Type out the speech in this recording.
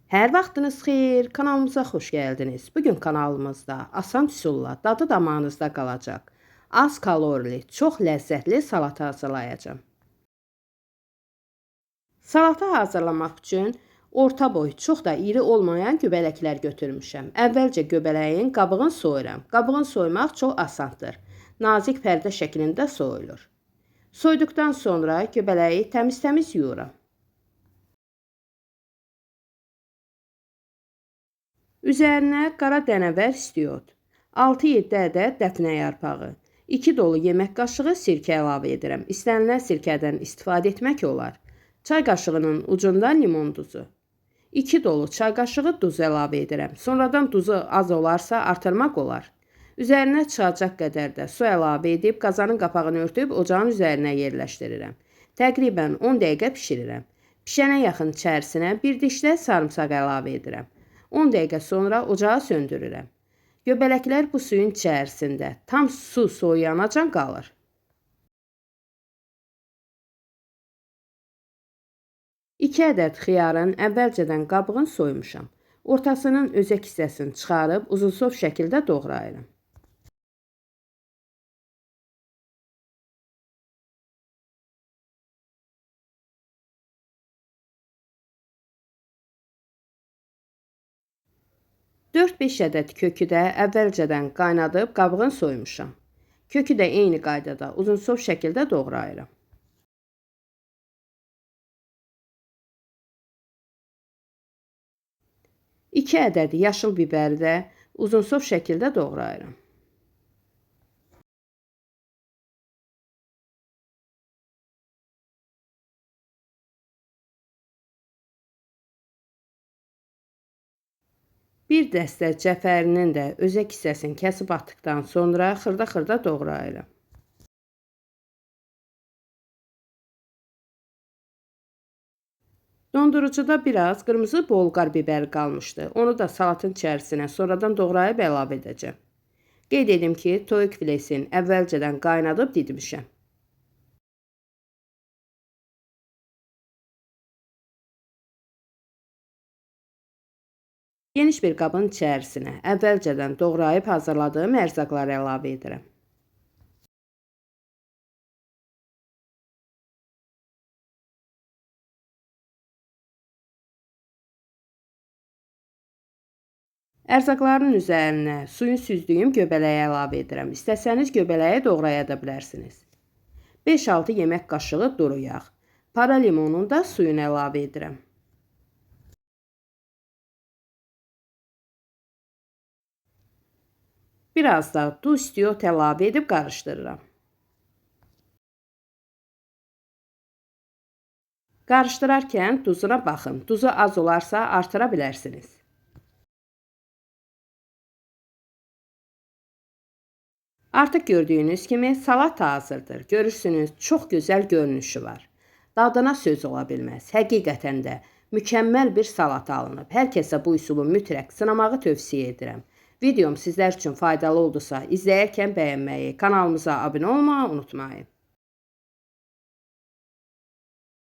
Hər vaxtınız xeyir, kanalımıza xoş gəldiniz. Bugün kanalımızda asan üsulla dadı damağınızda qalacaq, az kalorili, çox ləzzətli salata hazırlayacağım. Salata hazırlamaq üçün orta boy, çox da iri olmayan göbələklər götürmüşəm. Əvvəlcə göbələyin qabığını soyuram. Qabığını soymaq çox asandır. Nazik pərdə şəklində soyulur. Soyduqdan sonra göbələyi təmiz-təmiz yuyuram. Üzərinə qara dənəvər istiot, 6-7 ədəd dəfnə yarpağı, 2 dolu yemək qaşığı sirkə əlavə edirəm. İstənilən sirkədən istifadə etmək olar. Çay qaşığının ucundan limon duzu. 2 dolu çay qaşığı duz əlavə edirəm. Sonradan duzu az olarsa artırmaq olar. Üzərinə çıxacaq qədər də su əlavə edib qazanın qapağını örtüb ocağın üzərinə yerləşdirirəm. Təqribən 10 dəqiqə bişirirəm. Pişənə yaxın içərisinə bir dişlə sarımsaq əlavə edirəm. 10 dəqiqə sonra ocağı söndürürəm. Göbələklər bu suyun içərisində tam su soyuyanacan qalır. İki ədəd xiyarın əvvəlcədən qabığını soymuşam. Ortasının özək hissəsini çıxarıb uzunsov şəkildə doğrayıram. Dörd-beş ədəd kökü də əvvəlcədən qaynadıb qabığını soymuşam. Kökü də eyni qaydada uzunsov şəkildə doğrayıram. İki ədəd yaşıl biberi də uzunsov şəkildə doğrayıram. Bir dəstə cəfərinin də özək hissəsini kəsib atdıqdan sonra xırda-xırda doğrayıram. Dondurucuda biraz qırmızı bolqar biberi qalmışdı. Onu da salatın içərisinə sonradan doğrayıb əlavə edəcəm. Qeyd edim ki, toyuq filesini əvvəlcədən qaynadıb didmişəm. Geniş bir qabın içərisinə əvvəlcədən doğrayıb hazırladığım ərzaqları əlavə edirəm. Ərzaqların üzərinə suyun süzdüyüm göbələyi əlavə edirəm. İstəsəniz göbələyi doğraya da bilərsiniz. 5-6 yemək qaşığı duru yağ. Para limonun da suyunu əlavə edirəm. Biraz da duz istiot əlavə edib qarışdırıram. Qarışdırarkən duzuna baxın. Duzu az olarsa artıra bilərsiniz. Artıq gördüyünüz kimi salat hazırdır. Görürsünüz, çox gözəl görünüşü var. Dadına söz ola bilməz. Həqiqətən də mükəmməl bir salat alınıb. Hər kəsə bu üsulu mütləq sınamağı tövsiyə edirəm. Videom sizlər üçün faydalı oldusa, izləyərkən bəyənməyi, kanalımıza abunə olmağı unutmayın.